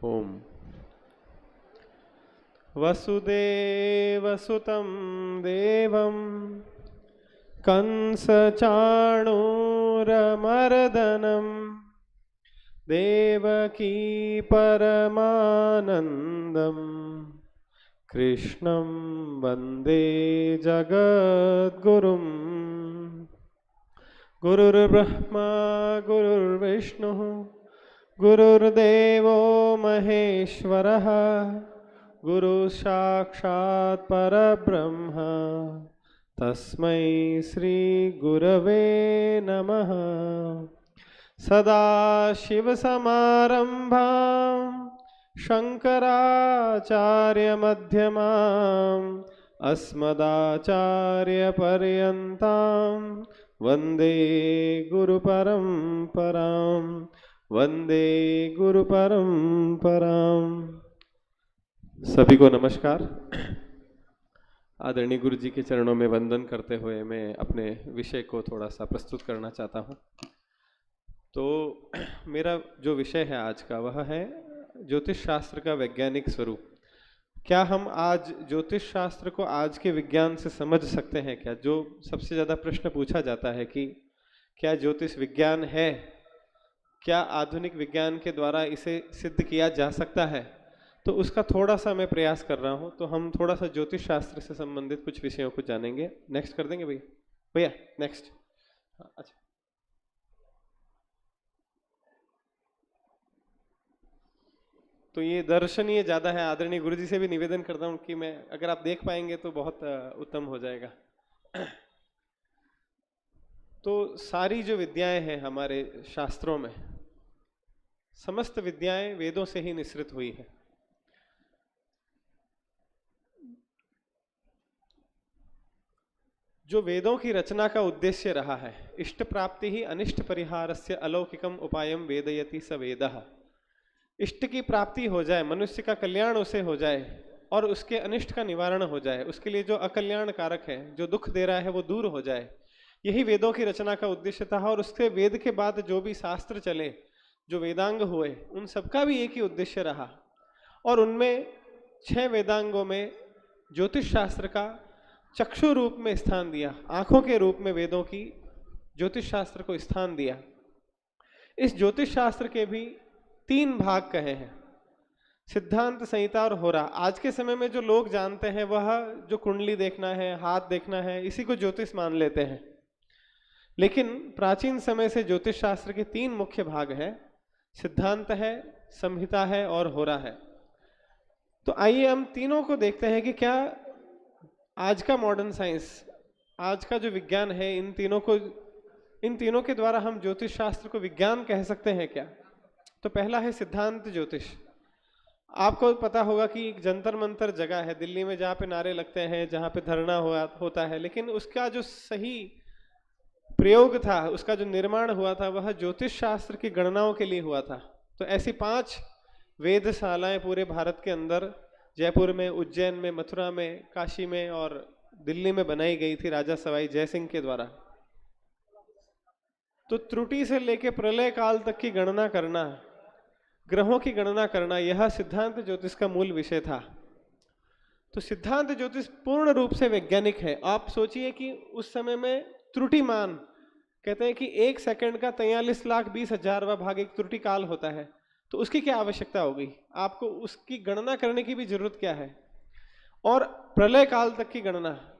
ओम। वसुदेवसुतं देवं कंसचाणूरमर्दनं देवकी परमानन्दं कृष्णं वन्दे जगद्गुरुम्। गुरुर्ब्रह्मा गुरुर्विष्णुः गुरुर्देवो महेश्वरः गुरुसाक्षात् परब्रह्म तस्मै श्री गुरवे नमः। सदाशिवसमारम्भां शङ्कराचार्यमध्यमाम् अस्मदाचार्यपर्यन्तां वन्दे गुरुपरम्परां वन्दे गुरुपरम्परां। सभी को नमस्कार। आदरणीय गुरु जी के चरणों में वंदन करते हुए मैं अपने विषय को थोड़ा सा प्रस्तुत करना चाहता हूँ। तो मेरा जो विषय है आज का वह है ज्योतिष शास्त्र का वैज्ञानिक स्वरूप। क्या हम आज ज्योतिष शास्त्र को आज के विज्ञान से समझ सकते हैं क्या? जो सबसे ज़्यादा प्रश्न पूछा जाता है कि क्या ज्योतिष विज्ञान है, क्या आधुनिक विज्ञान के द्वारा इसे सिद्ध किया जा सकता है? तो उसका थोड़ा सा मैं प्रयास कर रहा हूँ। तो हम थोड़ा सा ज्योतिष शास्त्र से संबंधित कुछ विषयों को जानेंगे। नेक्स्ट कर देंगे भैया? भैया नेक्स्ट। अच्छा, तो ये दर्शनीय ज़्यादा है। आदरणीय गुरु जी से भी निवेदन करता हूँ कि मैं अगर आप देख पाएंगे तो बहुत उत्तम हो जाएगा। तो सारी जो विद्याएं हैं हमारे शास्त्रों में, समस्त विद्याएं वेदों से ही निश्रित हुई है। जो वेदों की रचना का उद्देश्य रहा है, इष्ट प्राप्ति ही अनिष्ट परिहारस्य अलौकिकम उपायम वेदयति स वेदः। इष्ट की प्राप्ति हो जाए, मनुष्य का कल्याण उसे हो जाए और उसके अनिष्ट का निवारण हो जाए, उसके लिए जो अकल्याण कारक है, जो दुख दे रहा है, वो दूर हो जाए, यही वेदों की रचना का उद्देश्य था। और उसके वेद के बाद जो भी शास्त्र चले, जो वेदांग हुए, उन सबका भी एक ही उद्देश्य रहा। और उनमें 6 वेदांगों में ज्योतिष शास्त्र का चक्षु रूप में स्थान दिया, आंखों के रूप में वेदों की ज्योतिष शास्त्र को स्थान दिया। इस ज्योतिष शास्त्र के भी 3 भाग कहे हैं, सिद्धांत, संहिता और होरा। आज के समय में जो लोग जानते हैं वह जो कुंडली देखना है, हाथ देखना है, इसी को ज्योतिष मान लेते हैं। लेकिन प्राचीन समय से ज्योतिष शास्त्र के 3 मुख्य भाग हैं, सिद्धांत है, संहिता है और होरा है। तो आइए हम तीनों को देखते हैं कि क्या आज का मॉडर्न साइंस, आज का जो विज्ञान है, इन तीनों के द्वारा हम ज्योतिष शास्त्र को विज्ञान कह सकते हैं क्या? तो पहला है सिद्धांत ज्योतिष। आपको पता होगा कि एक जंतर मंतर जगह है दिल्ली में जहाँ पे नारे लगते हैं, जहाँ पे धरना होता है, लेकिन उसका जो सही प्रयोग था, उसका जो निर्माण हुआ था, वह ज्योतिष शास्त्र की गणनाओं के लिए हुआ था। तो ऐसी 5 वेधशालाएं पूरे भारत के अंदर, जयपुर में, उज्जैन में, मथुरा में, काशी में और दिल्ली में बनाई गई थी राजा सवाई जयसिंह के द्वारा। तो त्रुटि से लेकर प्रलय काल तक की गणना करना, ग्रहों की गणना करना, यह सिद्धांत ज्योतिष का मूल विषय था। तो सिद्धांत ज्योतिष पूर्ण रूप से वैज्ञानिक है। आप सोचिए कि उस समय में त्रुटिमान, कहते हैं कि 1 सेकंड का 43,20,000वां भाग एक त्रुटि काल होता है। तो उसकी क्या आवश्यकता होगी? आपको उसकी गणना करने की भी जरूरत क्या है? और प्रलय काल तक की गणना।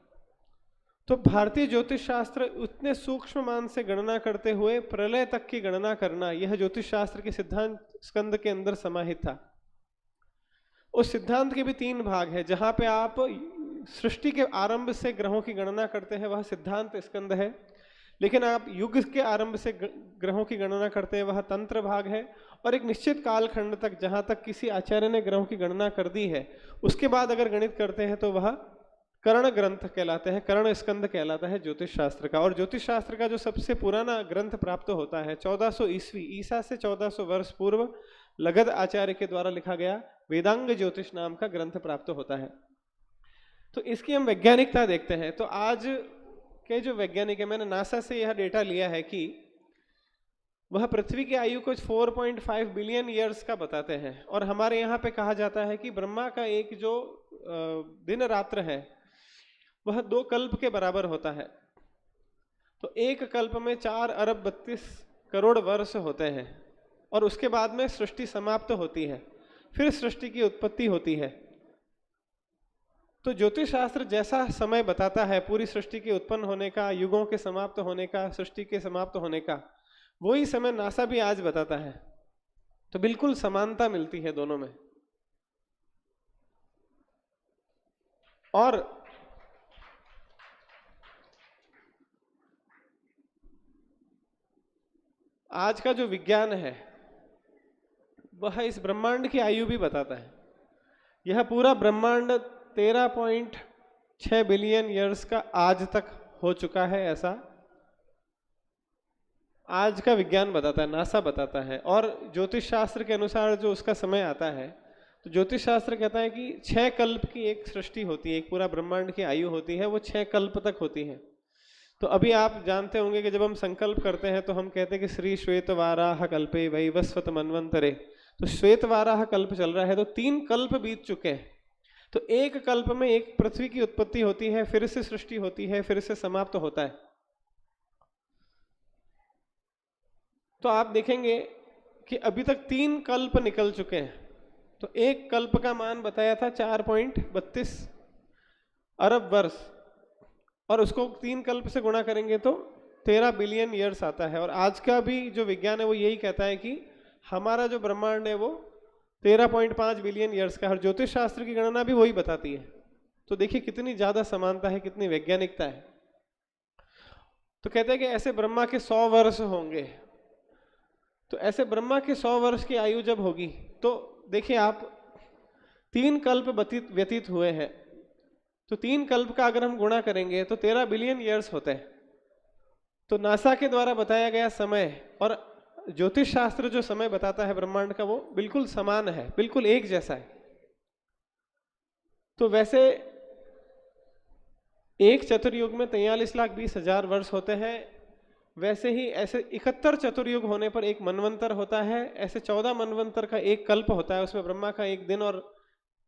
तो भारतीय ज्योतिष शास्त्र उतने सूक्ष्म मान से गणना करते हुए प्रलय तक की गणना करना, यह ज्योतिष शास्त्र के सिद्धांत स्कंद के अंदर समाहित था। उस सिद्धांत के भी 3 भाग है। जहां पे आप सृष्टि के आरंभ से ग्रहों की गणना करते हैं, वह सिद्धांत स्कंद है। लेकिन आप युग के आरंभ से ग्रहों की गणना करते हैं, वह तंत्र भाग है। और एक निश्चित कालखंड तक, जहां तक किसी आचार्य ने ग्रहों की गणना कर दी है, उसके बाद अगर गणित करते हैं तो वह कर्ण ग्रंथ कहलाते हैं, कर्ण स्कंद कहलाता है ज्योतिष शास्त्र का। और ज्योतिष शास्त्र का जो सबसे पुराना ग्रंथ प्राप्त होता है 1400 ईस्वी, ईसा से 1400 वर्ष पूर्व लगध आचार्य के द्वारा लिखा गया वेदांग ज्योतिष नाम का ग्रंथ प्राप्त होता है। तो इसकी हम वैज्ञानिकता देखते हैं। तो आज के जो वैज्ञानिक है, मैंने नासा से यह डेटा लिया है कि वह पृथ्वी की आयु को 4.5 बिलियन ईयर्स का बताते हैं। और हमारे यहाँ पे कहा जाता है कि ब्रह्मा का एक जो दिन रात्र है वह 2 कल्प के बराबर होता है। तो एक कल्प में 4 अरब 32 करोड़ वर्ष होते हैं और उसके बाद में सृष्टि समाप्त होती है, फिर सृष्टि की उत्पत्ति होती है। तो ज्योतिष शास्त्र जैसा समय बताता है पूरी सृष्टि के उत्पन्न होने का, युगों के समाप्त होने का, सृष्टि के समाप्त होने का, वही समय नासा भी आज बताता है। तो बिल्कुल समानता मिलती है दोनों में। और आज का जो विज्ञान है वह इस ब्रह्मांड की आयु भी बताता है। यह पूरा ब्रह्मांड 13.6 बिलियन ईयर्स का आज तक हो चुका है, ऐसा आज का विज्ञान बताता है, नासा बताता है। और ज्योतिष शास्त्र के अनुसार जो उसका समय आता है, तो ज्योतिष शास्त्र कहता है कि 6 कल्प की एक सृष्टि होती है, एक पूरा ब्रह्मांड की आयु होती है, वो 6 कल्प तक होती है। तो अभी आप जानते होंगे कि जब हम संकल्प करते हैं तो हम कहते हैं कि श्री श्वेत वाराह कल्पे वैवस्वत मन्वंतरे। तो श्वेत वाराह कल्प चल रहा है, तो 3 कल्प बीत चुके हैं। तो एक कल्प में एक पृथ्वी की उत्पत्ति होती है, फिर से सृष्टि होती है, फिर से समाप्त होता है। तो आप देखेंगे कि अभी तक 3 कल्प निकल चुके हैं। तो एक कल्प का मान बताया था 4.32 अरब वर्ष, और उसको 3 कल्प से गुणा करेंगे तो 13 बिलियन ईयर्स आता है। और आज का भी जो विज्ञान है वो यही कहता है कि हमारा जो ब्रह्मांड है वो 13.5 बिलियन ईयर्स का है। और ज्योतिष शास्त्र की गणना भी वही बताती है। तो देखिए कितनी ज्यादा समानता है, कितनी वैज्ञानिकता है। तो कहते हैं कि ऐसे ब्रह्मा के 100 वर्ष होंगे। तो ऐसे ब्रह्मा के 100 वर्ष की आयु जब होगी तो देखिए आप 3 कल्प व्यतीत हुए हैं, तो 3 कल्प का अगर हम गुणा करेंगे तो 13 बिलियन ईयर्स होते हैं। तो नासा के द्वारा बताया गया समय और ज्योतिष शास्त्र जो समय बताता है ब्रह्मांड का वो बिल्कुल समान है, बिल्कुल एक जैसा है। तो वैसे एक चतुर्युग में 43,20,000 वर्ष होते हैं, वैसे ही ऐसे 71 चतुर्युग होने पर एक मनवंतर होता है। ऐसे 14 मनवंतर का एक कल्प होता है, उसमें ब्रह्मा का एक दिन और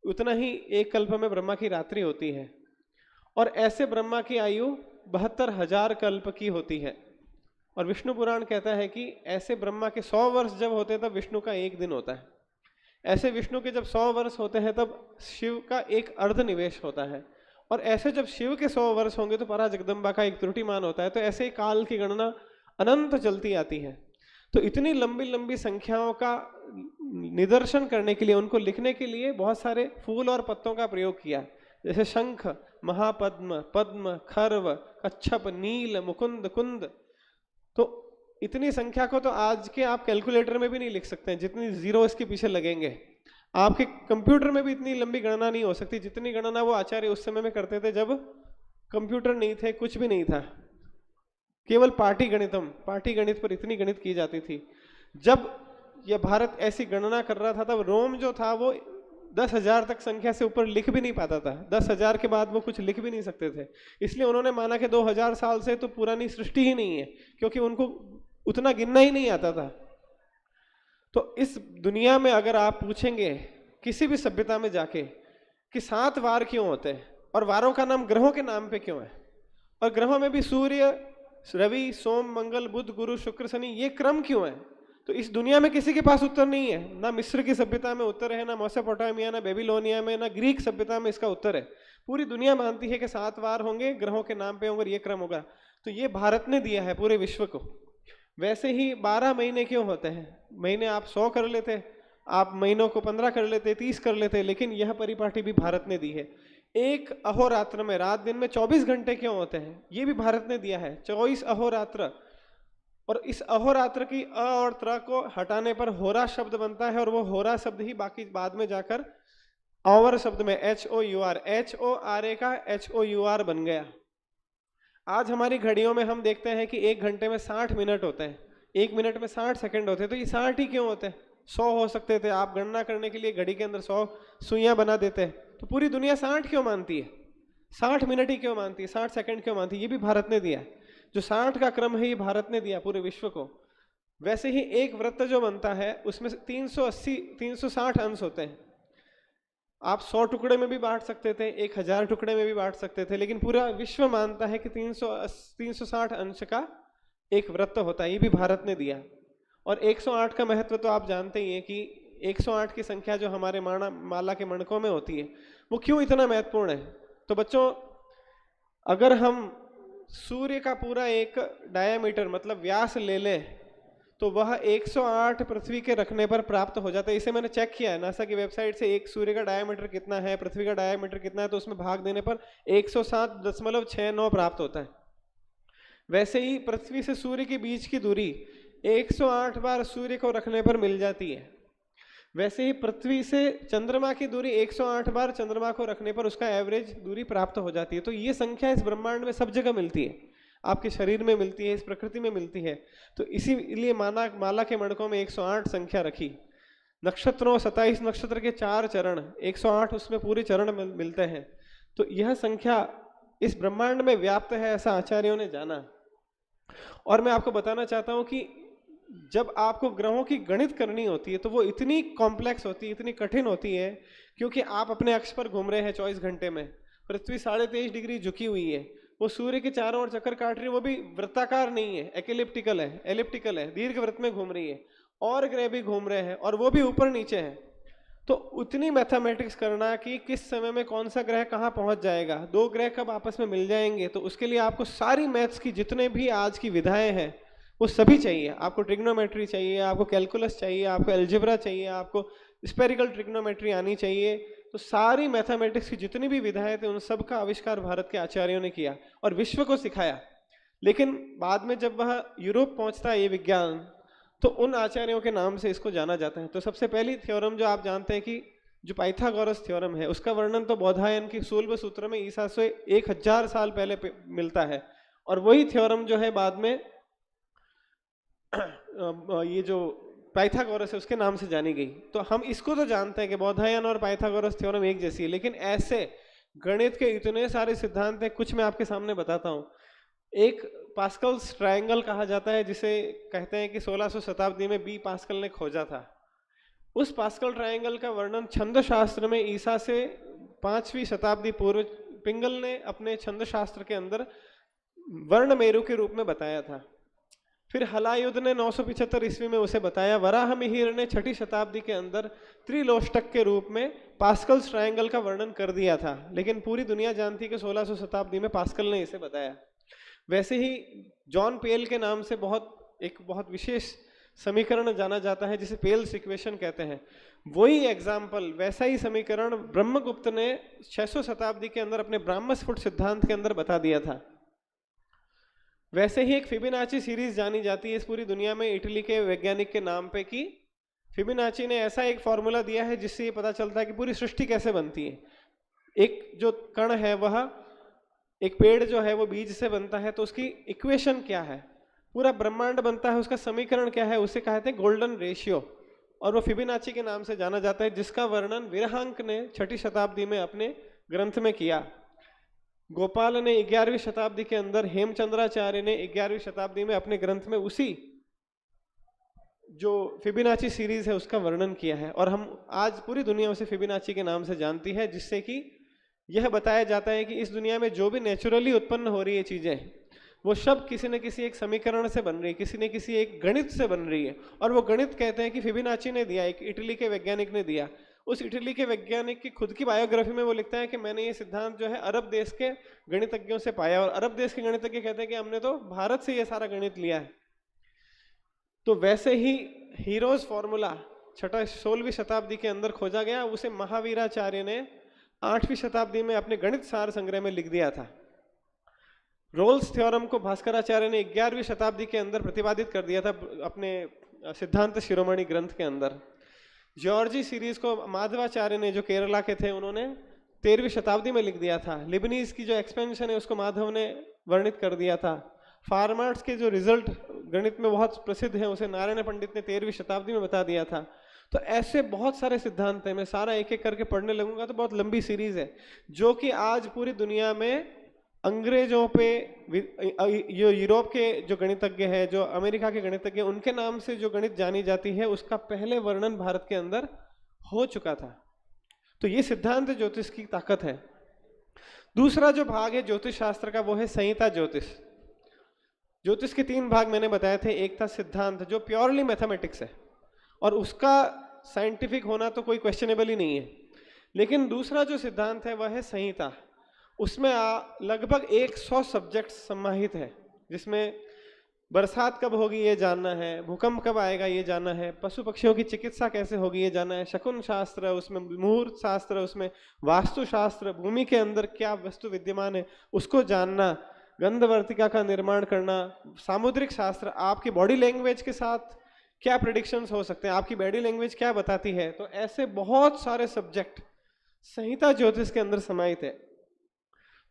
उतना ही एक कल्प में ब्रह्मा की रात्रि होती है। और ऐसे ब्रह्मा की आयु 72,000 कल्प की होती है। और विष्णु पुराण कहता है कि ऐसे ब्रह्मा के 100 वर्ष जब होते हैं तब विष्णु का एक दिन होता है। ऐसे विष्णु के जब 100 वर्ष होते हैं तब शिव का एक अर्धनिवेश होता है। और ऐसे जब शिव के 100 वर्ष होंगे तो परा जगदम्बा का एक त्रुटिमान होता है। तो ऐसे ही काल की गणना अनंत चलती आती है। तो इतनी लंबी लंबी संख्याओं का निदर्शन करने के लिए, उनको लिखने के लिए बहुत सारे फूल और पत्तों का प्रयोग किया, जैसे शंख, महापद्म, पद्म, खर्व, कच्छप, नील, मुकुंद, कुंद। तो इतनी संख्या को तो आज के आप कैलकुलेटर में भी नहीं लिख सकते हैं, जितनी जीरो इसके पीछे लगेंगे। आपके कंप्यूटर में भी इतनी लंबी गणना नहीं हो सकती जितनी गणना वो आचार्य उस समय में करते थे जब कंप्यूटर नहीं थे, कुछ भी नहीं था, केवल पाटी गणित पर इतनी गणित की जाती थी। जब यह भारत ऐसी गणना कर रहा था तब रोम जो था वो 10,000 तक संख्या से ऊपर लिख भी नहीं पाता था। 10,000 के बाद वो कुछ लिख भी नहीं सकते थे। इसलिए उन्होंने माना कि 2000 साल से तो पुरानी सृष्टि ही नहीं है, क्योंकि उनको उतना गिनना ही नहीं आता था। तो इस दुनिया में अगर आप पूछेंगे किसी भी सभ्यता में जाके कि 7 वार क्यों होते हैं और वारों का नाम ग्रहों के नाम पे क्यों है, और ग्रहों में भी सूर्य, रवि, सोम, मंगल, बुध, गुरु, शुक्र, शनि, ये क्रम क्यों है, तो इस दुनिया में किसी के पास उत्तर नहीं है। ना मिस्र की सभ्यता में उत्तर है, ना मेसोपोटामिया, ना बेबीलोनिया में, ना ग्रीक सभ्यता में इसका उत्तर है। पूरी दुनिया मानती है कि 7 वार होंगे, ग्रहों के नाम पे होंगे और ये क्रम होगा। तो ये भारत ने दिया है पूरे विश्व को। वैसे ही 12 महीने क्यों होते हैं? महीने आप 100 कर लेते, आप महीनों को 15 कर लेते, 30 कर लेते, लेकिन यह परिपाटी भी भारत ने दी है। एक अहोरात्र में रात दिन में 24 घंटे क्यों होते हैं? ये भी भारत ने दिया है, 24 अहोरात्र। और इस अहोरात्र की अ और त्र को हटाने पर होरा शब्द बनता है, और वो होरा शब्द ही बाकी बाद में जाकर ऑवर शब्द में HOUR, HORA का HOUR बन गया। आज हमारी घड़ियों में हम देखते हैं कि 1 घंटे में 60 मिनट होते हैं, 1 मिनट में 60 सेकंड होते हैं। तो ये 60 ही क्यों होते हैं? 100 हो सकते थे। आप गणना करने के लिए घड़ी के अंदर 100 सुइयां बना देते हैं। तो पूरी दुनिया 60 क्यों मानती है? 60 मिनट ही क्यों मानती है? 60 सेकंड क्यों मानती है? ये भी भारत ने दिया। जो 60 का क्रम है ये भारत ने दिया पूरे विश्व को। वैसे ही एक वृत्त जो बनता है उसमें 360 अंश होते हैं। आप 100 टुकड़े में भी बांट सकते थे, 1000 टुकड़े में भी बांट सकते थे, लेकिन पूरा विश्व मानता है कि 360 अंश का एक वृत्त होता है। ये भी भारत ने दिया। और 108 का महत्व तो आप जानते ही हैं कि 108 की संख्या जो हमारे माला के मणकों में होती है वो क्यों इतना महत्वपूर्ण है। तो बच्चों, अगर हम सूर्य का पूरा एक डायामीटर मतलब व्यास ले लें तो वह 108 पृथ्वी के रखने पर प्राप्त हो जाता है। इसे मैंने चेक किया है नासा की वेबसाइट से, एक सूर्य का डायामीटर कितना है, पृथ्वी का डायामीटर कितना है, तो उसमें भाग देने पर 107.69 प्राप्त होता है। वैसे ही पृथ्वी से सूर्य के बीच की दूरी 108 बार सूर्य को रखने पर मिल जाती है। वैसे ही पृथ्वी से चंद्रमा की दूरी 108 बार चंद्रमा को रखने पर उसका एवरेज दूरी प्राप्त हो जाती है। तो ये संख्या इस ब्रह्मांड में सब जगह मिलती है, आपके शरीर में मिलती है, इस प्रकृति में मिलती है। तो इसीलिए माला के मणकों में 108 संख्या रखी। नक्षत्रों 27 नक्षत्र के 4 चरण, 108 उसमें पूरे चरण मिलते हैं। तो यह संख्या इस ब्रह्मांड में व्याप्त है, ऐसा आचार्यों ने जाना। और मैं आपको बताना चाहता हूं कि जब आपको ग्रहों की गणित करनी होती है तो वो इतनी कॉम्प्लेक्स होती है, इतनी कठिन होती है, क्योंकि आप अपने अक्ष पर घूम रहे हैं 24 घंटे में। पृथ्वी 23.5 डिग्री झुकी हुई है, वो सूर्य के चारों ओर चक्कर काट रही है, वो भी वृत्ताकार नहीं है, एलिप्टिकल है, दीर्घ वृत्त में घूम रही है। और ग्रह भी घूम रहे हैं और वो भी ऊपर नीचे है। तो उतनी मैथमेटिक्स करना कि किस समय में कौन सा ग्रह कहाँ पहुंच जाएगा, 2 ग्रह कब आपस में मिल जाएंगे, तो उसके लिए आपको सारी मैथ्स की जितने भी आज की विधाएं हैं वो सभी चाहिए। आपको ट्रिग्नोमेट्री चाहिए, आपको कैलकुलस चाहिए, आपको एल्जेब्रा चाहिए, आपको स्पेरिकल ट्रिग्नोमेट्री आनी चाहिए। तो सारी मैथमेटिक्स की जितनी भी विधाएं थे उन सब का आविष्कार भारत के आचार्यों ने किया और विश्व को सिखाया। लेकिन बाद में जब वह यूरोप पहुंचता है ये विज्ञान, तो उन आचार्यों के नाम से इसको जाना जाता है। तो सबसे पहली थ्योरम जो आप जानते हैं कि जो पाइथागोरस थ्योरम है, उसका वर्णन तो बौधायन की सूलभ सूत्र में ईसा से 1000 साल पहले मिलता है। और वही थ्योरम जो है बाद में ये जो पाइथागोरस है उसके नाम से जानी गई। तो हम इसको तो जानते हैं कि बौधायन और पाइथागोरस थ्योरम एक जैसी है, लेकिन ऐसे गणित के इतने सारे सिद्धांत हैं, कुछ मैं आपके सामने बताता हूँ। एक पास्कल्स ट्रायंगल कहा जाता है, जिसे कहते हैं कि 1600 शताब्दी में बी पास्कल ने खोजा था। उस पास्कल ट्रायंगल का वर्णन छंद शास्त्र में ईसा से 5वीं शताब्दी पूर्व पिंगल ने अपने छंद शास्त्र के अंदर वर्ण मेरु के रूप में बताया था। फिर हलायुध ने 975 ईस्वी में उसे बताया। वराह मिहिर ने 6ठी शताब्दी के अंदर त्रिलोष्टक के रूप में पास्कल्स ट्रायंगल का वर्णन कर दिया था, लेकिन पूरी दुनिया जानती है कि 1600 शताब्दी में पास्कल ने इसे बताया। वैसे ही जॉन पेल के नाम से एक बहुत विशेष समीकरण जाना जाता है जिसे पेल्स इक्वेशन कहते हैं। वही एग्जाम्पल, वैसा ही समीकरण ब्रह्मगुप्त ने 600 शताब्दी के अंदर अपने ब्राह्मस्फुट सिद्धांत के अंदर बता दिया था। वैसे ही एक फिबोनाची सीरीज जानी जाती है इस पूरी दुनिया में इटली के वैज्ञानिक के नाम पे, कि फिबोनाची ने ऐसा एक फॉर्मूला दिया है जिससे ये पता चलता है कि पूरी सृष्टि कैसे बनती है। एक जो कण है वह, एक पेड़ जो है वो बीज से बनता है, तो उसकी इक्वेशन क्या है, पूरा ब्रह्मांड बनता है उसका समीकरण क्या है, उसे कहते हैं गोल्डन रेशियो। और वो फिबोनाची के नाम से जाना जाता है, जिसका वर्णन विरहांक ने 6ठी शताब्दी में अपने ग्रंथ में किया। गोपाल ने 11वीं शताब्दी के अंदर, हेमचंद्राचार्य ने 11वीं शताब्दी में अपने ग्रंथ में उसी जो फिबोनाची सीरीज है उसका वर्णन किया है। और हम आज पूरी दुनिया उसे फिबोनाची के नाम से जानती है, जिससे कि यह बताया जाता है कि इस दुनिया में जो भी नेचुरली उत्पन्न हो रही है चीजें, वो सब किसी न किसी एक समीकरण से बन रही है, किसी न किसी एक गणित से बन रही है। और वो गणित कहते हैं कि फिबोनाची ने दिया, एक इटली के वैज्ञानिक ने दिया। उस इटली के वैज्ञानिक की खुद की बायोग्राफी में वो लिखता है कि मैंने ये सिद्धांत जो है अरब देश के गणितज्ञों से पाया, और अरब देश के गणितज्ञ कहते हैं कि हमने तो भारत से ये सारा गणित लिया है। तो वैसे ही हीरोज फॉर्मूला 16वीं शताब्दी के अंदर खोजा गया, उसे महावीराचार्य ने 8वीं शताब्दी में अपने गणित सार संग्रह में लिख दिया था। रोल्स थ्योरम को भास्कराचार्य ने 11वीं शताब्दी के अंदर प्रतिपादित कर दिया था अपने सिद्धांत शिरोमणि ग्रंथ के अंदर। जॉर्जी सीरीज को माधवाचार्य ने, जो केरला के थे, उन्होंने 13वीं शताब्दी में लिख दिया था। लिबनीज की जो एक्सपेंशन है उसको माधव ने वर्णित कर दिया था। फार्मार्ट्स के जो रिजल्ट गणित में बहुत प्रसिद्ध है उसे नारायण पंडित ने 13वीं शताब्दी में बता दिया था। तो ऐसे बहुत सारे सिद्धांत हैं, मैं सारा एक एक करके पढ़ने लगूंगा तो बहुत लंबी सीरीज है, जो कि आज पूरी दुनिया में अंग्रेजों पे जो यूरोप के जो गणितज्ञ है, जो अमेरिका के गणितज्ञ, उनके नाम से जो गणित जानी जाती है, उसका पहले वर्णन भारत के अंदर हो चुका था। तो ये सिद्धांत ज्योतिष की ताकत है। दूसरा जो भाग है ज्योतिष शास्त्र का, वो है संहिता ज्योतिष। ज्योतिष के 3 भाग मैंने बताए थे। एक था सिद्धांत, जो प्योरली मैथमेटिक्स है और उसका साइंटिफिक होना तो कोई क्वेश्चनेबल ही नहीं है। लेकिन दूसरा जो सिद्धांत है वह है संहिता। उसमें लगभग 100 सब्जेक्ट समाहित है, जिसमें बरसात कब होगी ये जानना है, भूकंप कब आएगा ये जानना है, पशु पक्षियों की चिकित्सा कैसे होगी ये जानना है, शकुन शास्त्र, उसमें मुहूर्त शास्त्र, उसमें वास्तु शास्त्र, भूमि के अंदर क्या वस्तु विद्यमान है उसको जानना, गंधवर्तिका का निर्माण करना, सामुद्रिक शास्त्र, आपकी बॉडी लैंग्वेज के साथ क्या प्रेडिक्शंस हो सकते हैं, आपकी बॉडी लैंग्वेज क्या बताती है। तो ऐसे बहुत सारे सब्जेक्ट संहिता ज्योतिष के अंदर समाहित है।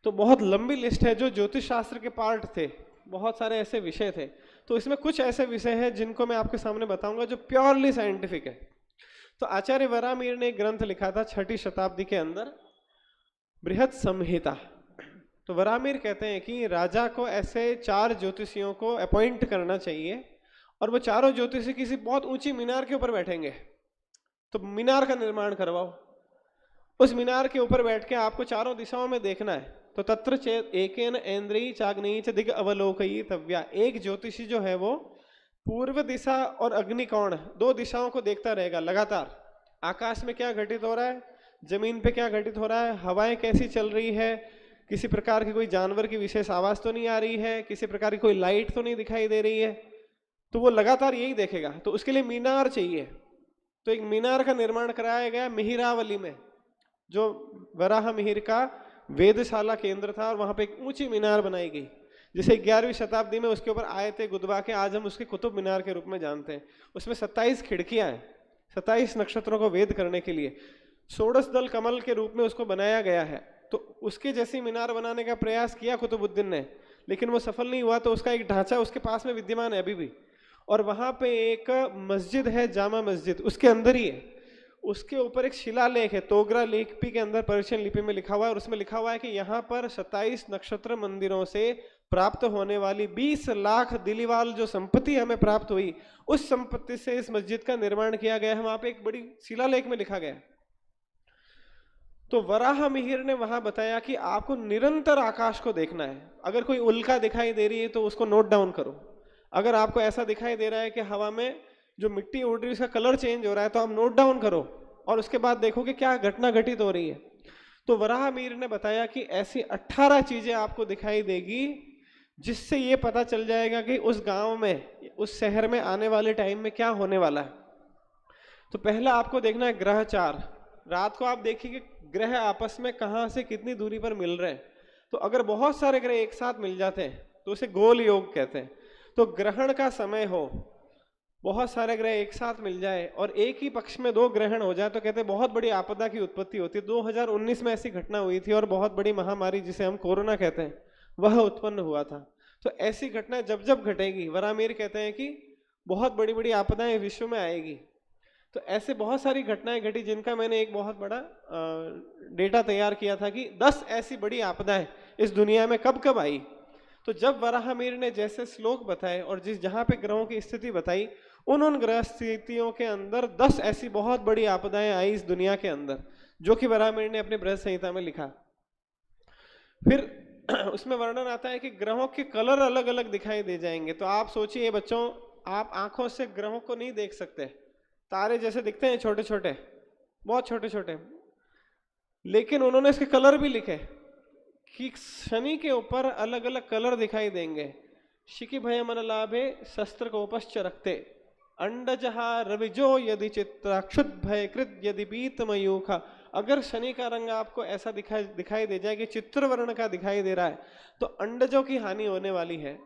तो बहुत लंबी लिस्ट है जो ज्योतिष शास्त्र के पार्ट थे, बहुत सारे ऐसे विषय थे। तो इसमें कुछ ऐसे विषय हैं जिनको मैं आपके सामने बताऊंगा जो प्योरली साइंटिफिक है। तो आचार्य वराहमिहिर ने एक ग्रंथ लिखा था 6ठी शताब्दी के अंदर, बृहद संहिता। तो वराहमिहिर कहते हैं कि राजा को ऐसे 4 ज्योतिषियों को अपॉइंट करना चाहिए और वो चारों ज्योतिषी किसी बहुत ऊंची मीनार के ऊपर बैठेंगे। तो मीनार का निर्माण करवाओ, उस मीनार के ऊपर बैठ के आपको चारों दिशाओं में देखना है। तो तत्र चेत एकेन ऐन्द्रिय चाग्नेयी च दिग अवलोकयितव्या। एक ज्योतिषी जो है वो पूर्व दिशा और अग्निकोण 2 दिशाओं को देखता रहेगा लगातार। आकाश में क्या घटित हो रहा है, जमीन पे क्या घटित हो रहा है, हवाएं कैसी चल रही है, किसी प्रकार की कोई जानवर की विशेष आवाज तो नहीं आ रही है, किसी प्रकार की कोई लाइट तो नहीं दिखाई दे रही है। तो वो लगातार यही देखेगा। तो उसके लिए मीनार चाहिए। तो एक मीनार का निर्माण कराया गया मिहिरावली में, जो वराहमिहिर का वेदशाला केंद्र था, और वहां पे एक ऊंची मीनार बनाई गई, जिसे 11वीं शताब्दी में उसके ऊपर आए थे गुदवा के, आज हम उसके कुतुब मीनार के रूप में जानते हैं। उसमें 27 खिड़कियां हैं, 27 नक्षत्रों को वेद करने के लिए 16 दल कमल के रूप में उसको बनाया गया है। तो उसके जैसी मीनार बनाने का प्रयास किया कुतुबुद्दीन ने, लेकिन वो सफल नहीं हुआ। तो उसका एक ढांचा उसके पास में विद्यमान है अभी भी, और वहां पे एक मस्जिद है, जामा मस्जिद, उसके अंदर ही है। उसके ऊपर एक शिलालेख है, तोगरा लिपि के अंदर, पर्शियन लिपि में लिखा हुआ है, और उसमें लिखा हुआ है कि यहाँ पर 27 नक्षत्र मंदिरों से प्राप्त होने वाली 20 लाख दिलीवाल जो संपत्ति हमें प्राप्त हुई, उस संपत्ति से इस मस्जिद का निर्माण किया गया है। वहां पे एक बड़ी शिलालेख में लिखा गया। तो वराहमिहिर ने वहां बताया कि आपको निरंतर आकाश को देखना है। अगर कोई उल्का दिखाई दे रही है तो उसको नोट डाउन करो। अगर आपको ऐसा दिखाई दे रहा है कि हवा में जो मिट्टी उड़ रही है उसका कलर चेंज हो रहा है, तो आप नोट डाउन करो और उसके बाद देखो कि क्या घटना घटित हो रही है। तो वराहमिहिर ने बताया कि ऐसी 18 चीजें आपको दिखाई देगी जिससे ये पता चल जाएगा कि उस गांव में, उस शहर में आने वाले टाइम में क्या होने वाला है। तो पहला आपको देखना है ग्रहचार। रात को आप देखिए कि ग्रह आपस में कहां से कितनी दूरी पर मिल रहे हैं। तो अगर बहुत सारे ग्रह एक साथ मिल जाते हैं तो उसे गोल योग कहते हैं। तो ग्रहण का समय हो, बहुत सारे ग्रह एक साथ मिल जाए और एक ही पक्ष में 2 ग्रहण हो जाए, तो कहते हैं बहुत बड़ी आपदा की उत्पत्ति होती है। 2019 में ऐसी घटना हुई थी और बहुत बड़ी महामारी, जिसे हम कोरोना कहते हैं, वह उत्पन्न हुआ था। तो ऐसी घटना जब जब घटेगी, वराहमिहिर कहते हैं कि बहुत बड़ी बड़ी आपदाएं विश्व में आएगी। तो ऐसे बहुत सारी घटनाएं घटी जिनका मैंने एक बहुत बड़ा डेटा तैयार किया था कि 10 ऐसी बड़ी आपदाएं इस दुनिया में कब कब आई। तो जब वराहमिहिर ने जैसे श्लोक बताए और जहां पे ग्रहों की स्थिति बताई, उन ग्रह स्थितियों के अंदर 10 ऐसी बहुत बड़ी आपदाएं आई इस दुनिया के अंदर, जो कि वराहमिहिर ने अपने बृहद संहिता में लिखा। फिर उसमें वर्णन आता है कि ग्रहों के कलर अलग अलग दिखाई दे जाएंगे। तो आप सोचिए बच्चों, आप आंखों से ग्रहों को नहीं देख सकते, तारे जैसे दिखते हैं छोटे छोटे, बहुत छोटे छोटे, लेकिन उन्होंने इसके कलर भी लिखे कि शनि के ऊपर अलग अलग कलर दिखाई देंगे। शिखि भय मन लाभे शस्त्र को उपश्च रखते, अंडजहा रविजो यदि चित्राक्षुत भय कृत यदि पीत मयूखा। अगर शनि का रंग आपको ऐसा दिखाई दे जाए कि चित्र वर्ण का दिखाई दे रहा है, तो अंडजों की हानि होने वाली है।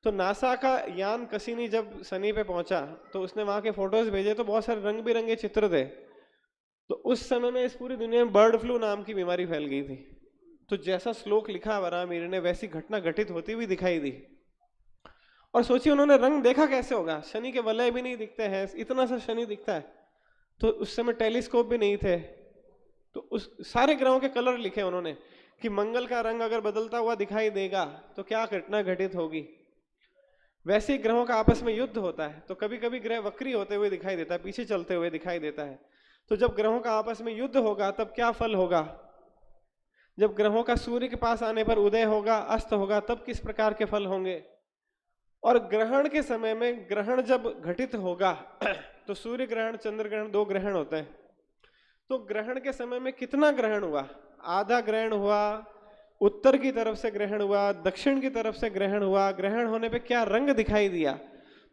तो नासा का यान कसीनी जब शनि पे पहुंचा तो उसने वहां के फोटोज भेजे, तो बहुत सारे रंग बिरंगे चित्र थे। तो उस समय में इस पूरी दुनिया में बर्ड फ्लू नाम की बीमारी फैल गई थी। तो जैसा श्लोक लिखा वराहमिहिर ने, वैसी घटना घटित होती हुई दिखाई दी। और सोचिए उन्होंने रंग देखा कैसे होगा, शनि के वलय भी नहीं दिखते हैं, इतना सा शनि दिखता है। तो उस समय टेलीस्कोप भी नहीं थे, तो उस सारे ग्रहों के कलर लिखे उन्होंने कि मंगल का रंग अगर बदलता हुआ दिखाई देगा तो क्या घटना घटित होगी। वैसे ही ग्रहों का आपस में युद्ध होता है, तो कभी कभी ग्रह वक्री होते हुए दिखाई देता है, पीछे चलते हुए दिखाई देता है। तो जब ग्रहों का आपस में युद्ध होगा तब क्या फल होगा। जब ग्रहों का सूर्य के पास आने पर उदय होगा, अस्त होगा, तब किस प्रकार के फल होंगे। और ग्रहण के समय में, ग्रहण जब घटित होगा तो सूर्य ग्रहण, चंद्र ग्रहण, 2 ग्रहण होते हैं। तो ग्रहण के समय में कितना ग्रहण हुआ, आधा ग्रहण हुआ, उत्तर की तरफ से ग्रहण हुआ, दक्षिण की तरफ से ग्रहण हुआ, ग्रहण होने पे क्या रंग दिखाई दिया,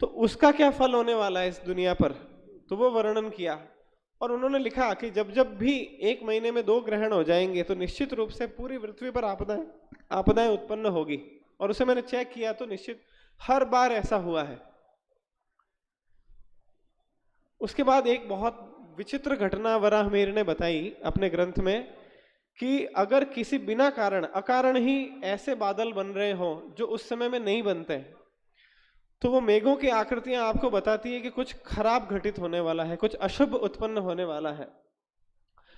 तो उसका क्या फल होने वाला है इस दुनिया पर, तो वो वर्णन किया। और उन्होंने लिखा कि जब जब भी 1 महीने में 2 ग्रहण हो जाएंगे तो निश्चित रूप से पूरी पृथ्वी पर आपदाएं उत्पन्न होगी। और उसे मैंने चेक किया तो निश्चित हर बार ऐसा हुआ है। उसके बाद एक बहुत विचित्र घटना वराहमिहिर ने बताई अपने ग्रंथ में कि अगर किसी बिना कारण, अकारण ही ऐसे बादल बन रहे हो जो उस समय में नहीं बनते, तो वो मेघों की आकृतियां आपको बताती है कि कुछ खराब घटित होने वाला है, कुछ अशुभ उत्पन्न होने वाला है।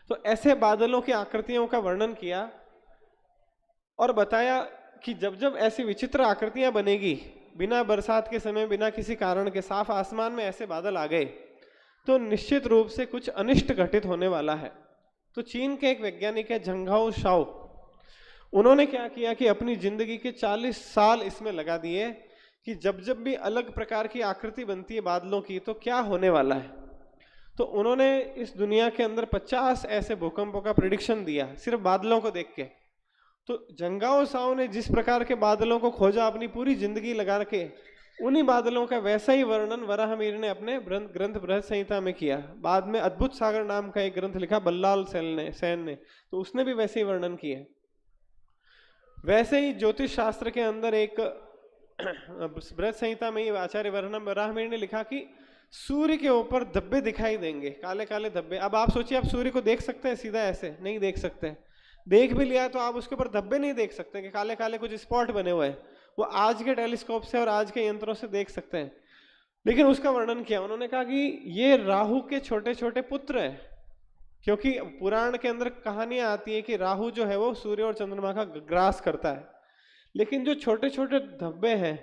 तो ऐसे बादलों की आकृतियों का वर्णन किया और बताया कि जब जब ऐसी विचित्र आकृतियां बनेगी, बिना बरसात के समय, बिना किसी कारण के, साफ आसमान में ऐसे बादल आ गए, तो निश्चित रूप से कुछ अनिष्ट घटित होने वाला है। तो चीन के एक वैज्ञानिक है झंघाओ शाओ, उन्होंने क्या किया कि अपनी जिंदगी के 40 साल इसमें लगा दिए कि जब जब भी अलग प्रकार की आकृति बनती है बादलों की तो क्या होने वाला है। तो उन्होंने इस दुनिया के अंदर 50 ऐसे भूकंपों का प्रेडिक्शन दिया सिर्फ बादलों को देख के। तो झंघाओ शाओ ने जिस प्रकार के बादलों को खोजा, अपनी पूरी जिंदगी लगा के, उन्हीं बादलों का वैसा ही वर्णन वराहमिहिर ने अपने ग्रंथ बृहद संहिता में किया। बाद में अद्भुत सागर नाम का एक ग्रंथ लिखा बल्लाल सेन ने, तो उसने भी वैसे ही वर्णन किए। वैसे ही ज्योतिष शास्त्र के अंदर एक बृहद संहिता में ही आचार्य वराहमिहिर ने लिखा कि सूर्य के ऊपर धब्बे दिखाई देंगे, काले काले धब्बे। अब आप सोचिए, आप सूर्य को देख सकते हैं सीधा ऐसे? नहीं देख सकते। देख भी लिया तो आप उसके ऊपर धब्बे नहीं देख सकते कि काले काले कुछ स्पॉट बने हुए हैं। वो आज के टेलीस्कोप से और आज के यंत्रों से देख सकते हैं। लेकिन उसका वर्णन किया, उन्होंने कहा कि ये राहु के छोटे छोटे पुत्र हैं, क्योंकि पुराण के अंदर कहानियां आती है कि राहु जो है वो सूर्य और चंद्रमा का ग्रास करता है। लेकिन जो छोटे छोटे धब्बे हैं,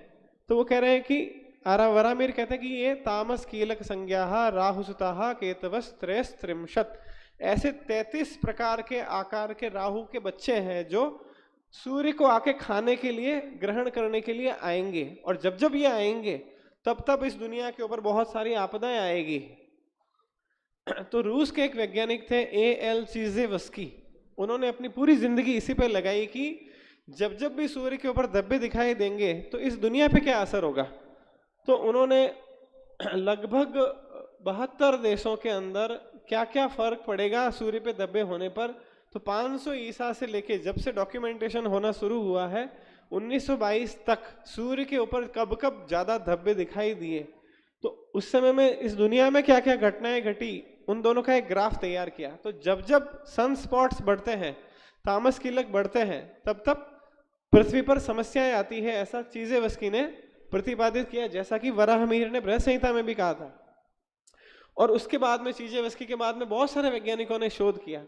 तो वो कह रहे हैं कि वराहमिहिर कहते हैं कि ये तामस कीलक संज्ञा राहुसुता केतवस्त्रिंशत्, ऐसे 33 प्रकार के आकार के राहु के बच्चे हैं जो सूर्य को आके खाने के लिए, ग्रहण करने के लिए आएंगे। और जब जब ये आएंगे तब तब इस दुनिया के ऊपर बहुत सारी आपदाएं आएगी। तो रूस के एक वैज्ञानिक थे A.L. चीजेवस्की, उन्होंने अपनी पूरी जिंदगी इसी पे लगाई कि जब जब भी सूर्य के ऊपर धब्बे दिखाई देंगे तो इस दुनिया पे क्या असर होगा। तो उन्होंने लगभग 72 देशों के अंदर क्या क्या फर्क पड़ेगा सूर्य पे धब्बे होने पर, तो 500 ईसा से लेके जब से डॉक्यूमेंटेशन होना शुरू हुआ है 1922 तक सूर्य के ऊपर कब कब ज्यादा धब्बे दिखाई दिए, तो उस समय में इस दुनिया में क्या क्या घटनाएं घटी, उन दोनों का एक ग्राफ तैयार किया। तो जब जब सन स्पॉट्स बढ़ते हैं, तामस कीलक बढ़ते हैं, तब तब पृथ्वी पर समस्याएं आती है, ऐसा चीजेवस्की ने प्रतिपादित किया, जैसा कि वराहमिहिर ने बृहद संहिता में भी कहा था। और उसके बाद में चीजेवस्की के बाद में बहुत सारे वैज्ञानिकों ने शोध किया।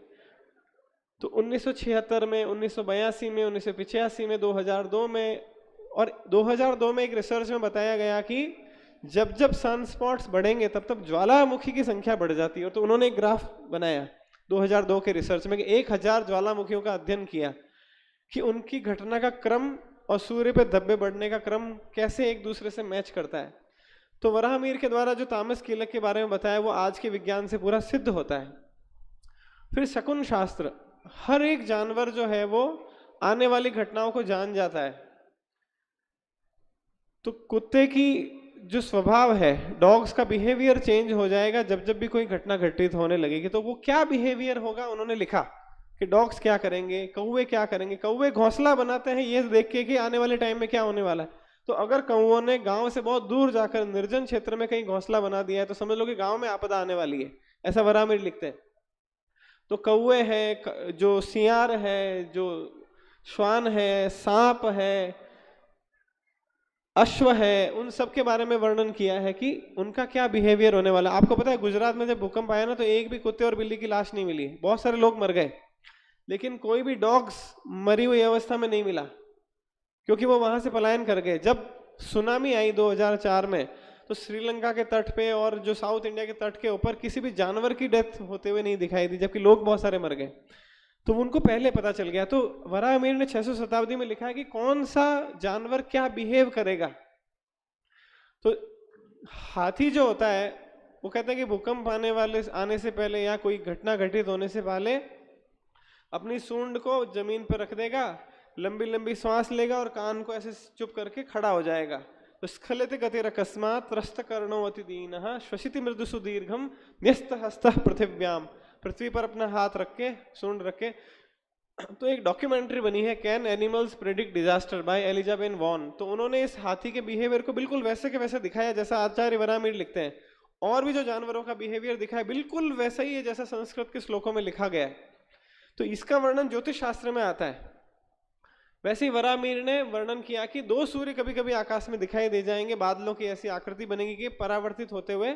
तो 1976 में, 1982 में, 1985 में, 2002 में, और 2002 में एक रिसर्च में बताया गया कि जब जब सन स्पॉट्स बढ़ेंगे तब तब ज्वालामुखी की संख्या बढ़ जाती है। तो उन्होंने एक ग्राफ बनाया 2002 के रिसर्च में कि 1000 ज्वालामुखियों का अध्ययन किया कि उनकी घटना का क्रम और सूर्य पे धब्बे बढ़ने का क्रम कैसे एक दूसरे से मैच करता है। तो वराहमिहिर के द्वारा जो तामस कीलक के बारे में बताया वो आज के विज्ञान से पूरा सिद्ध होता है। फिर शकुन शास्त्र, हर एक जानवर जो है वो आने वाली घटनाओं को जान जाता है। तो कुत्ते की जो स्वभाव है, डॉग्स का बिहेवियर चेंज हो जाएगा जब जब भी कोई घटना घटित होने लगेगी। तो वो क्या बिहेवियर होगा उन्होंने लिखा कि डॉग्स क्या करेंगे, कौवे क्या करेंगे। कौवे घोंसला बनाते हैं ये देख के कि आने वाले टाइम में क्या होने वाला है। तो अगर कौवों ने गांव से बहुत दूर जाकर निर्जन क्षेत्र में कहीं घोंसला बना दिया है तो समझ लो कि गांव में आपदा आने वाली है, ऐसा वराहमिहिर लिखते हैं। तो कौवे है, जो सियार है, जो श्वान है, सांप है, अश्व है, उन सब के बारे में वर्णन किया है कि उनका क्या बिहेवियर होने वाला। आपको पता है गुजरात में जब भूकंप आया ना तो एक भी कुत्ते और बिल्ली की लाश नहीं मिली, बहुत सारे लोग मर गए। लेकिन कोई भी डॉग्स मरी हुई अवस्था में नहीं मिला, क्योंकि वो वहां से पलायन कर गए। जब सुनामी आई 2004 में, तो श्रीलंका के तट पे और जो साउथ इंडिया के तट के ऊपर किसी भी जानवर की डेथ होते हुए नहीं दिखाई दी, जबकि लोग बहुत सारे मर गए। तो उनको पहले पता चल गया। तो वराहमिहिर ने 600 शताब्दी में लिखा है कि कौन सा जानवर क्या बिहेव करेगा। तो हाथी जो होता है, वो कहते हैं कि भूकंप आने से पहले या कोई घटना घटित होने से पहले अपनी सूंड को जमीन पर रख देगा, लंबी लंबी सांस लेगा और कान को ऐसे चुप करके खड़ा हो जाएगा। तो स्खलित गतिरकस्मात् त्रस्त कर्णो अतिदीनः श्वसिति मृदु सुदीर्घम न्यस्त हस्तः पृथिव्याम। पृथ्वी पर अपना हाथ रख के, सूंड रख के। तो एक डॉक्यूमेंट्री बनी है, can animals predict disaster, by Elizabeth Vaughan. तो उन्होंने इस हाथी के बिहेवियर को बिल्कुल वैसे के वैसे दिखाया जैसा आचार्य वराहमिहिर लिखते हैं, और भी जो जानवरों का बिहेवियर दिखाया बिल्कुल वैसा ही है जैसा संस्कृत के श्लोकों में लिखा गया है। तो इसका वर्णन ज्योतिष शास्त्र में आता है। वैसे ही वराहमिहिर ने वर्णन किया कि 2 सूर्य कभी कभी आकाश में दिखाई दे जाएंगे, बादलों की ऐसी आकृति बनेगी कि परावर्तित होते हुए।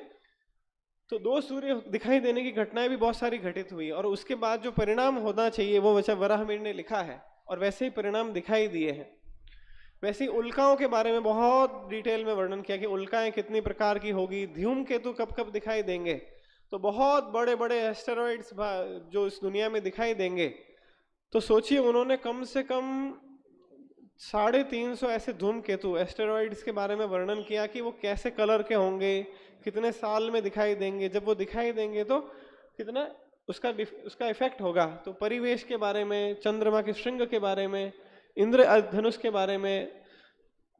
तो 2 सूर्य दिखाई देने की घटनाएं भी बहुत सारी घटित हुई, और उसके बाद जो परिणाम होना चाहिए वो वराहमिहिर ने लिखा है, और वैसे ही परिणाम दिखाई दिए हैं। वैसे ही उल्काओं के बारे में बहुत डिटेल में वर्णन किया कि उल्काएं कितनी प्रकार की होगी, धूमकेतु कब कब दिखाई देंगे। तो बहुत बड़े बड़े एस्टेरॉइड्स जो इस दुनिया में दिखाई देंगे। तो सोचिए, उन्होंने कम से कम 350 ऐसे धूमकेतु एस्टेरॉइड्स के बारे में वर्णन किया कि वो कैसे कलर के होंगे, कितने साल में दिखाई देंगे, जब वो दिखाई देंगे तो कितना उसका इफेक्ट होगा। तो परिवेश के बारे में, चंद्रमा के श्रृंग के बारे में, इंद्र धनुष के बारे में,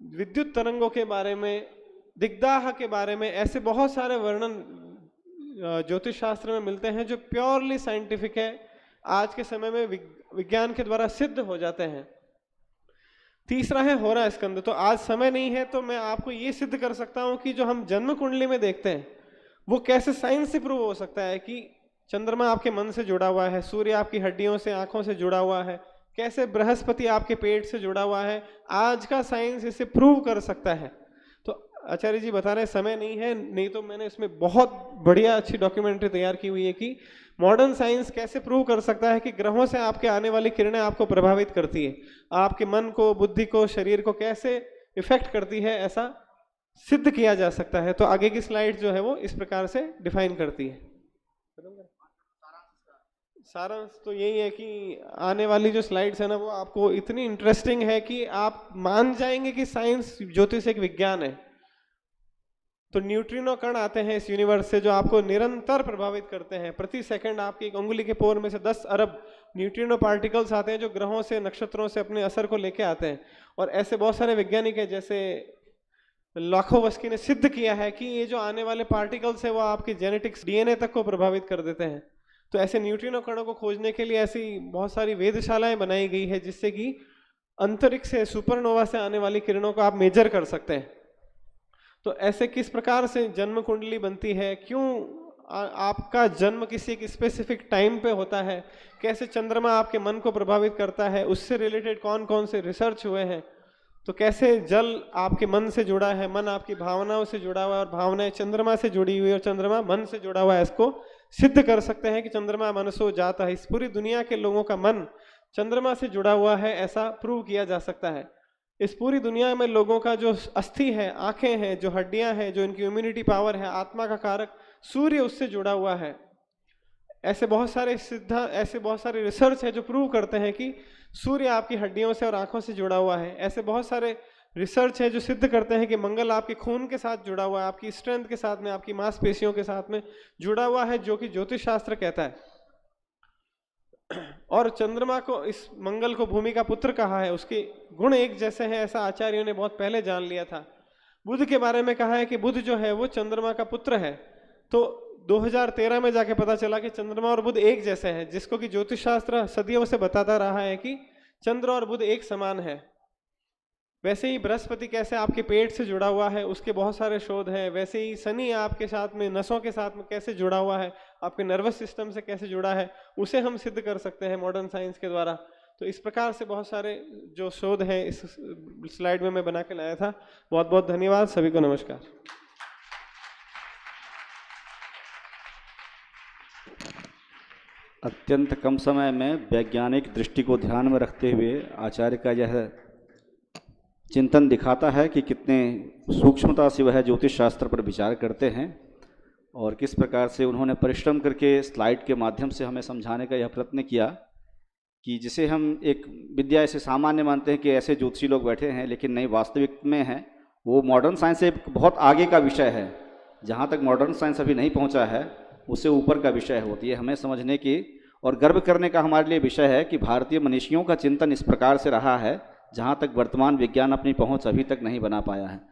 विद्युत तरंगों के बारे में, दिग्दाह के बारे में, ऐसे बहुत सारे वर्णन ज्योतिष शास्त्र में मिलते हैं जो प्योरली साइंटिफिक है, आज के समय में विज्ञान के द्वारा सिद्ध हो जाते हैं। तीसरा है होरा स्कंद। तो आज समय नहीं है, तो मैं आपको ये सिद्ध कर सकता हूं कि जो हम जन्म कुंडली में देखते हैं वो कैसे साइंस से प्रूव हो सकता है कि चंद्रमा आपके मन से जुड़ा हुआ है, सूर्य आपकी हड्डियों से, आंखों से जुड़ा हुआ है, कैसे बृहस्पति आपके पेट से जुड़ा हुआ है। आज का साइंस इसे प्रूव कर सकता है। तो आचार्य जी बता रहे समय नहीं है, नहीं तो मैंने इसमें बहुत बढ़िया अच्छी डॉक्यूमेंट्री तैयार की हुई है कि मॉडर्न साइंस कैसे प्रूव कर सकता है कि ग्रहों से आपके आने वाली किरणें आपको प्रभावित करती है, आपके मन को, बुद्धि को, शरीर को कैसे इफेक्ट करती है, ऐसा सिद्ध किया जा सकता है। तो आगे की स्लाइड जो है वो इस प्रकार से डिफाइन करती है। सारांश तो यही है कि आने वाली जो स्लाइड्स है ना, वो आपको इतनी इंटरेस्टिंग है कि आप मान जाएंगे कि साइंस, ज्योतिष एक विज्ञान है। तो न्यूट्रिनो कण आते हैं इस यूनिवर्स से जो आपको निरंतर प्रभावित करते हैं। प्रति सेकंड आपकी एक उंगली के पोर में से 10 अरब न्यूट्रिनो पार्टिकल्स आते हैं जो ग्रहों से, नक्षत्रों से अपने असर को लेके आते हैं। और ऐसे बहुत सारे वैज्ञानिक हैं, जैसे लाखोवस्की ने सिद्ध किया है कि ये जो आने वाले पार्टिकल्स है वो आपकी जेनेटिक्स, डीएनए तक को प्रभावित कर देते हैं। तो ऐसे न्यूट्रिनो कणों को खोजने के लिए ऐसी बहुत सारी वेधशालाएं बनाई गई है, जिससे कि अंतरिक्ष से, सुपरनोवा से आने वाली किरणों को आप मेजर कर सकते हैं। तो ऐसे किस प्रकार से जन्म कुंडली बनती है, क्यों आपका जन्म किसी एक स्पेसिफिक टाइम पे होता है, कैसे चंद्रमा आपके मन को प्रभावित करता है, उससे रिलेटेड कौन कौन से रिसर्च हुए हैं। तो कैसे जल आपके मन से जुड़ा है, मन आपकी भावनाओं से जुड़ा हुआ है, और भावनाएं चंद्रमा से जुड़ी हुई है, और चंद्रमा मन से जुड़ा हुआ है। इसको सिद्ध कर सकते हैं कि चंद्रमा मनसो जाता है, इस पूरी दुनिया के लोगों का मन चंद्रमा से जुड़ा हुआ है, ऐसा प्रूव किया जा सकता है। इस पूरी दुनिया में लोगों का जो अस्थि है, आंखें हैं, जो हड्डियां हैं, जो इनकी इम्यूनिटी पावर है, आत्मा का कारक सूर्य उससे जुड़ा हुआ है। ऐसे बहुत सारे रिसर्च है जो प्रूव करते हैं कि सूर्य आपकी हड्डियों से और आंखों से जुड़ा हुआ है। ऐसे बहुत सारे रिसर्च है जो सिद्ध करते हैं कि मंगल आपके खून के साथ जुड़ा हुआ है, आपकी स्ट्रेंथ के साथ में, आपकी मांसपेशियों के साथ में जुड़ा हुआ है, जो कि ज्योतिष शास्त्र कहता है। और चंद्रमा को, इस मंगल को भूमि का पुत्र कहा है, उसके गुण एक जैसे हैं, ऐसा आचार्यों ने बहुत पहले जान लिया था। बुध के बारे में कहा है कि बुध जो है वो चंद्रमा का पुत्र है। तो 2013 में जाके पता चला कि चंद्रमा और बुध एक जैसे हैं, जिसको कि ज्योतिष शास्त्र सदियों से बताता रहा है कि चंद्र और बुध एक समान है। वैसे ही बृहस्पति कैसे आपके पेट से जुड़ा हुआ है, उसके बहुत सारे शोध हैं। वैसे ही शनि आपके साथ में, नसों के साथ में कैसे जुड़ा हुआ है, आपके नर्वस सिस्टम से कैसे जुड़ा है, उसे हम सिद्ध कर सकते हैं मॉडर्न साइंस के द्वारा। तो इस प्रकार से बहुत सारे जो शोध हैं इस स्लाइड में मैं बना के लाया था। बहुत बहुत धन्यवाद, सभी को नमस्कार। अत्यंत कम समय में वैज्ञानिक दृष्टि को ध्यान में रखते हुए आचार्य का यह चिंतन दिखाता है कि कितने सूक्ष्मता से वह ज्योतिष शास्त्र पर विचार करते हैं और किस प्रकार से उन्होंने परिश्रम करके स्लाइड के माध्यम से हमें समझाने का यह प्रयत्न किया कि जिसे हम एक विद्या ऐसे सामान्य मानते हैं कि ऐसे ज्योतिषी लोग बैठे हैं, लेकिन नहीं, वास्तविक में है वो मॉडर्न साइंस से बहुत आगे का विषय है। जहाँ तक मॉडर्न साइंस अभी नहीं पहुँचा है उससे ऊपर का विषय होती है। हमें समझने की और गर्व करने का हमारे लिए विषय है कि भारतीय मनीषियों का चिंतन इस प्रकार से रहा है जहाँ तक वर्तमान विज्ञान अपनी पहुँच अभी तक नहीं बना पाया है।